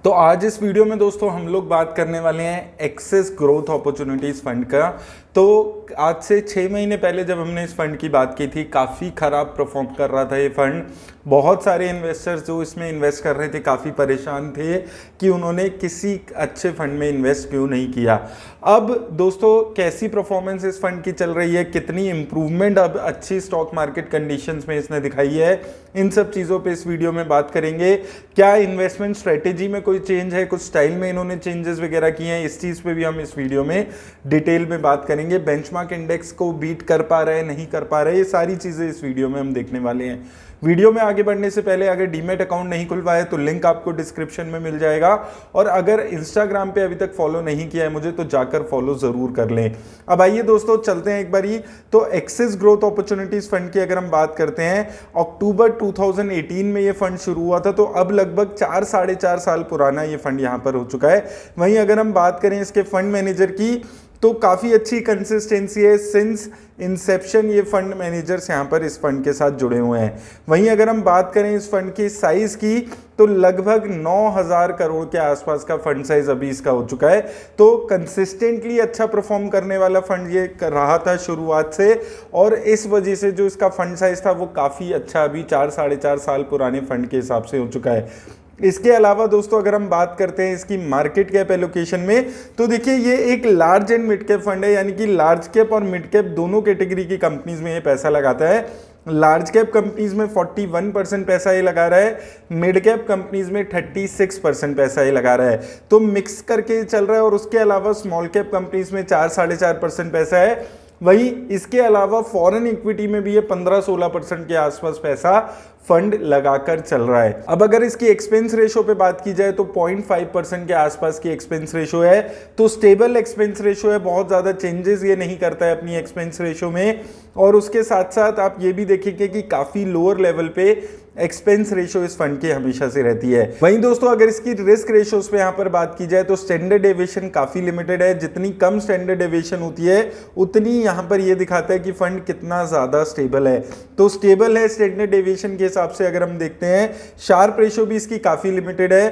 तो आज इस वीडियो में दोस्तों हम लोग बात करने वाले हैं एक्सेस ग्रोथ अपॉर्चुनिटीज फंड का। तो आज से 6 महीने पहले जब हमने इस फंड की बात की थी, काफ़ी ख़राब परफॉर्म कर रहा था ये फंड। बहुत सारे इन्वेस्टर्स जो इसमें इन्वेस्ट कर रहे थे काफ़ी परेशान थे कि उन्होंने किसी अच्छे फंड में इन्वेस्ट क्यों नहीं किया। अब दोस्तों कैसी परफॉर्मेंस इस फंड की चल रही है, कितनी इम्प्रूवमेंट अब अच्छी स्टॉक मार्केट कंडीशंस में इसने दिखाई है, इन सब चीज़ों पे इस वीडियो में बात करेंगे। क्या इन्वेस्टमेंट स्ट्रेटेजी में कोई चेंज है, कुछ स्टाइल में इन्होंने चेंजेस वगैरह किए हैं, इस चीज़ पे भी हम इस वीडियो में डिटेल में बात करेंगे। बेंचमार्क इंडेक्स को बीट कर पा रहे हैं, नहीं कर पा रहे, ये सारी चीज़ें इस वीडियो में हम देखने वाले हैं। वीडियो में आगे बढ़ने से पहले अगर डीमैट अकाउंट नहीं खुलवाया तो लिंक आपको डिस्क्रिप्शन में मिल जाएगा, और अगर इंस्टाग्राम पे अभी तक फॉलो नहीं किया है मुझे तो जाकर फॉलो जरूर कर लें। अब आइए दोस्तों चलते हैं एक बारी। तो एक्सेस ग्रोथ अपॉर्चुनिटीज फंड की अगर हम बात करते हैं, अक्टूबर 2018 में ये फंड शुरू हुआ था, तो अब लगभग 4-4.5 साल पुराना ये फंड यहाँ पर हो चुका है। वहीं अगर हम बात करें इसके फंड मैनेजर की तो काफ़ी अच्छी कंसिस्टेंसी है। सिंस इंसेप्शन ये फंड मैनेजर्स यहाँ पर इस फंड के साथ जुड़े हुए हैं। वहीं अगर हम बात करें इस फंड की साइज़ की तो लगभग 9,000 करोड़ के आसपास का फंड साइज अभी इसका हो चुका है। तो कंसिस्टेंटली अच्छा परफॉर्म करने वाला फंड ये कर रहा था शुरुआत से, और इस वजह से जो इसका फंड साइज था वो काफ़ी अच्छा अभी 4-4.5 साल पुराने फंड के हिसाब से हो चुका है। इसके अलावा दोस्तों अगर हम बात करते हैं इसकी मार्केट कैप एलोकेशन में, तो देखिए ये एक large and mid cap fund है, यानी कि लार्ज कैप और मिड कैप दोनों कैटेगरी की कंपनीज में ये पैसा लगाता है। लार्ज कैप कंपनीज में 41% पैसा ये लगा रहा है, मिड कैप कंपनीज में 36% पैसा ये लगा रहा है। तो मिक्स करके चल रहा है, और उसके अलावा स्मॉल कैप कंपनीज में 4-4.5% पैसा है। वहीं इसके अलावा फॉरेन इक्विटी में भी ये 15-16% के आसपास पैसा फंड लगाकर चल रहा है। अब अगर इसकी एक्सपेंस रेशो पे बात की जाए तो 0.5% के आसपास की एक्सपेंस रेशो है, तो स्टेबल एक्सपेंस रेशो है, बहुत ज़्यादा चेंजेस ये नहीं करता है अपनी एक्सपेंस रेशो में। और उसके साथ साथ आप ये भी देखेंगे कि काफ़ी लोअर लेवल पे एक्सपेंस रेशो इस फंड की हमेशा से रहती है। वहीं दोस्तों अगर इसकी रिस्क रेशोज पे यहाँ पर बात की जाए तो स्टैंडर्ड डेविएशन काफ़ी लिमिटेड है। जितनी कम स्टैंडर्ड डेविएशन होती है उतनी यहाँ पर ये दिखाता है कि फंड कितना ज़्यादा स्टेबल है। तो स्टेबल है स्टैंडर्ड डेविएशन के हिसाब से। अगर हम देखते हैं शार्प रेशो भी इसकी काफ़ी लिमिटेड है।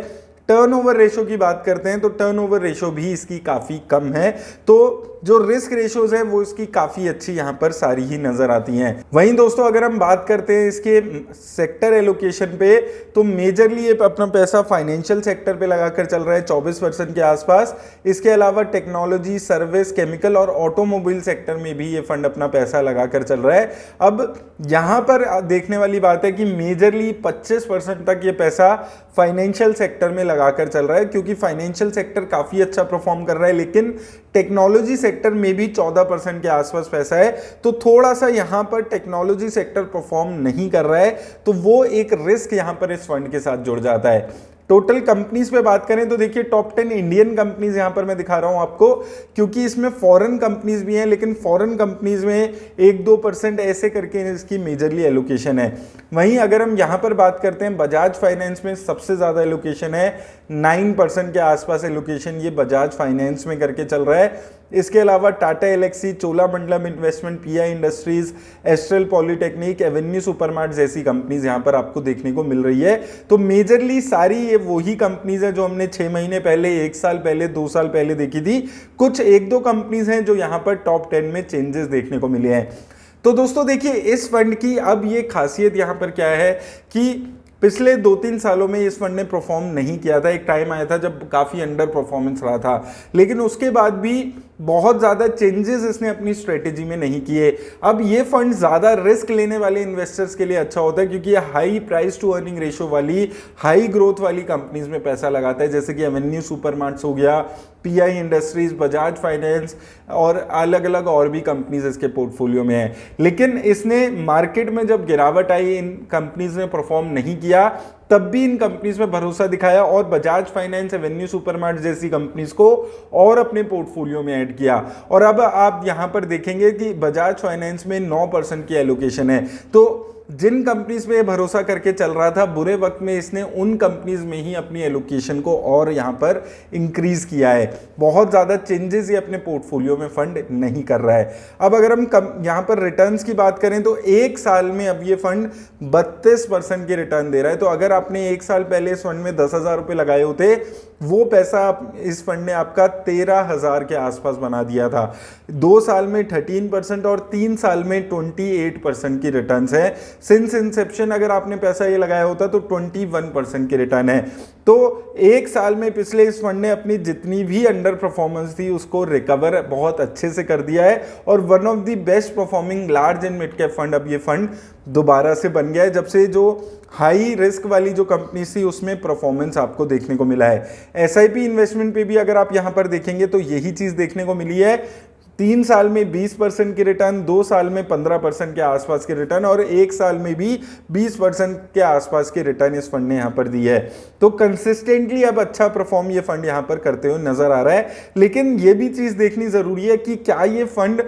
टर्नओवर रेशो की बात करते हैं तो टर्नओवर रेशो भी इसकी काफ़ी कम है। तो जो रिस्क रेशोज हैं वो इसकी काफ़ी अच्छी यहाँ पर सारी ही नज़र आती हैं। वहीं दोस्तों अगर हम बात करते हैं इसके सेक्टर एलोकेशन पे, तो मेजरली ये अपना पैसा फाइनेंशियल सेक्टर पे लगाकर चल रहा है 24% के आसपास। इसके अलावा टेक्नोलॉजी, सर्विस, केमिकल और ऑटोमोबाइल सेक्टर में भी ये फंड अपना पैसा लगाकर चल रहा है। अब यहाँ पर देखने वाली बात है कि मेजरली 25% तक ये पैसा फाइनेंशियल सेक्टर में लगाकर चल रहा है, क्योंकि फाइनेंशियल सेक्टर काफ़ी अच्छा परफॉर्म कर रहा है, लेकिन टेक्नोलॉजी सेक्टर में भी 14% के आसपास पैसा है। तो थोड़ा सा यहाँ पर टेक्नोलॉजी सेक्टर परफॉर्म नहीं कर रहा है, तो वो एक रिस्क यहाँ पर इस फंड के साथ जुड़ जाता है। टोटल कंपनीज पे बात करें तो देखिए टॉप 10 इंडियन कंपनीज यहाँ पर मैं दिखा रहा हूँ आपको, क्योंकि इसमें फॉरेन कंपनीज भी हैं, लेकिन फॉरेन कंपनीज में 1-2% ऐसे करके इसकी मेजरली एलोकेशन है। वहीं अगर हम यहाँ पर बात करते हैं बजाज फाइनेंस में सबसे ज़्यादा एलोकेशन है, 9% के आसपास एलोकेशन ये बजाज फाइनेंस में करके चल रहा है। इसके अलावा Tata Elxsi, Cholamandalam Investment, PI Industries, Astral Polytechnic, Avenue Supermart जैसी कंपनीज यहाँ पर आपको देखने को मिल रही है। तो मेजरली सारी ये वही कंपनीज है जो हमने 6 महीने पहले, 1 साल पहले, 2 साल पहले देखी थी। कुछ 1-2 कंपनीज हैं जो यहाँ पर टॉप 10 में चेंजेस देखने को मिले हैं। तो दोस्तों देखिए इस फंड की अब ये खासियत यहाँ पर क्या है कि पिछले 2-3 सालों में इस फंड ने परफॉर्म नहीं किया था। एक टाइम आया था जब काफ़ी अंडर परफॉर्मेंस रहा था, लेकिन उसके बाद भी बहुत ज़्यादा चेंजेस इसने अपनी स्ट्रेटेजी में नहीं किए। अब ये फंड ज़्यादा रिस्क लेने वाले इन्वेस्टर्स के लिए अच्छा होता है, क्योंकि ये high price to earning ratio वाली, हाई ग्रोथ वाली कंपनीज में पैसा लगाता है, जैसे कि एवेन्यू सुपरमार्ट्स हो गया, पीआई इंडस्ट्रीज, बजाज फाइनेंस और अलग अलग और भी कंपनीज इसके पोर्टफोलियो में है। लेकिन इसने मार्केट में जब गिरावट आई, इन कंपनीज ने परफॉर्म नहीं किया, तब भी इन कंपनीज में भरोसा दिखाया और बजाज फाइनेंस, एवेन्यू सुपरमार्ट जैसी कंपनीज को और अपने पोर्टफोलियो में ऐड किया। और अब आप यहां पर देखेंगे कि बजाज फाइनेंस में 9% की एलोकेशन है। तो जिन कंपनीज पे भरोसा करके चल रहा था, बुरे वक्त में इसने उन कंपनीज में ही अपनी एलोकेशन को और यहाँ पर इंक्रीज किया है। बहुत ज़्यादा चेंजेस ये अपने पोर्टफोलियो में फंड नहीं कर रहा है। अब अगर हम यहाँ पर रिटर्न्स की बात करें तो एक साल में अब ये फंड 32% की रिटर्न दे रहा है। तो अगर आपने एक साल पहले इस फंड में 10,000 रुपये लगाए होते, वो पैसा इस फंड ने आपका 13,000 के आसपास बना दिया था। 2 साल में 13% और 3 साल में 28% की रिटर्न्स है। सिंस इंसेप्शन अगर आपने पैसा ये लगाया होता तो 21% की रिटर्न है। तो एक साल में पिछले इस फंड ने अपनी जितनी भी अंडर परफॉर्मेंस थी उसको रिकवर बहुत अच्छे से कर दिया है और one of the best performing large and mid cap fund अब ये फंड दोबारा से बन गया है, जब से जो हाई रिस्क वाली जो कंपनी थी उसमें परफॉर्मेंस आपको देखने को मिला है। एसआईपी इन्वेस्टमेंट पे भी अगर आप यहां पर देखेंगे तो यही चीज देखने को मिली है। 3 साल में 20% की रिटर्न, 2 साल में 15% के आसपास की रिटर्न और 1 साल में भी 20% के आसपास की रिटर्न इस फंड ने यहां पर दी है। तो कंसिस्टेंटली अब अच्छा परफॉर्म ये फंड यहां पर करते हुए नजर आ रहा है। लेकिन ये भी चीज देखनी जरूरी है कि क्या ये फंड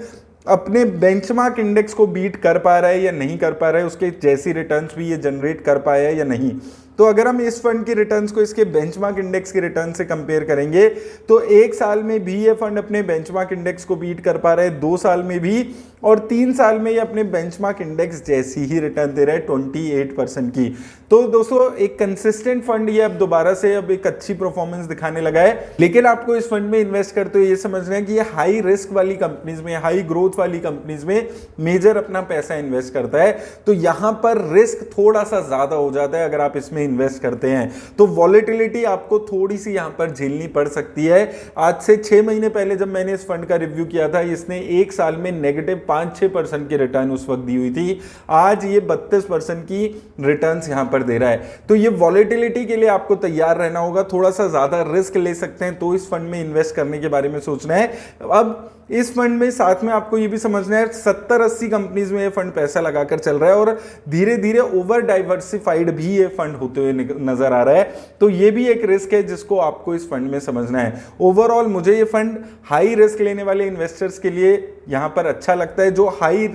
अपने बेंचमार्क इंडेक्स को बीट कर पा रहा है या नहीं कर पा रहा है, उसके जैसी रिटर्न्स भी ये जनरेट कर पाया है या नहीं। तो अगर हम इस फंड की रिटर्न्स को इसके बेंचमार्क इंडेक्स की रिटर्न से कंपेयर करेंगे तो 1 साल में भी ये फंड अपने बेंचमार्क इंडेक्स को बीट कर पा रहा है, 2 साल में भी, और 3 साल में ये अपने बेंचमार्क इंडेक्स जैसी ही रिटर्न दे रहा है 28% की। तो दोस्तों एक कंसिस्टेंट फंड ये अब दोबारा से अब एक अच्छी परफॉर्मेंस दिखाने लगा है। लेकिन आपको इस फंड में इन्वेस्ट करते हुए ये समझना है कि ये हाई रिस्क वाली कंपनीज में, हाई ग्रोथ वाली कंपनीज में मेजर अपना पैसा इन्वेस्ट करता है। तो यहां पर रिस्क थोड़ा सा ज्यादा हो जाता है अगर आप इसमें इन्वेस्ट करते हैं। तो वॉलेटिलिटी आपको थोड़ी सी यहां पर झेलनी पड़ सकती है। आज से 6 महीने पहले जब मैंने इस फंड का रिव्यू किया था, इसने 1 साल में नेगेटिव 5-6% की रिटर्न उस वक्त दी हुई थी। आज ये 32% की रिटर्न यहां पर दे रहा है। तो ये वॉलेटिलिटी के लिए आपको तैयार रहना होगा, थोड़ा सा ज्यादा रिस्क ले सकते हैं तो इस फंड में इन्वेस्ट करने के बारे में सोचना है। अब इस फंड में साथ में आपको ये भी समझना है 70-80 कंपनीज में ये फंड पैसा लगाकर चल रहा है और धीरे धीरे ओवर डाइवर्सिफाइड भी ये फंड होते हुए नजर आ रहा है। तो ये भी एक रिस्क है जिसको आपको इस फंड में समझना है। ओवरऑल मुझे ये फंड हाई रिस्क लेने वाले इन्वेस्टर्स के लिए यहां पर अच्छा लगता है, जो हाई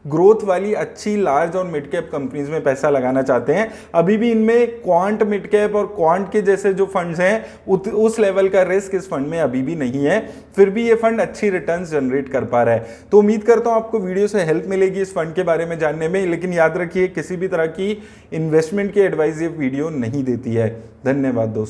ग्रोथ वाली अच्छी लार्ज और मिड कैप कंपनीज में पैसा लगाना चाहते हैं। अभी भी इनमें क्वांट मिड कैप और क्वांट के जैसे जो फंड्स हैं उस लेवल का रिस्क इस फंड में अभी भी नहीं है, फिर भी ये फंड अच्छी रिटर्न्स जनरेट कर पा रहा है। तो उम्मीद करता हूं आपको वीडियो से हेल्प मिलेगी इस फंड के बारे में जानने में। लेकिन याद रखिए किसी भी तरह की इन्वेस्टमेंट की एडवाइस ये वीडियो नहीं देती है। धन्यवाद दोस्तों।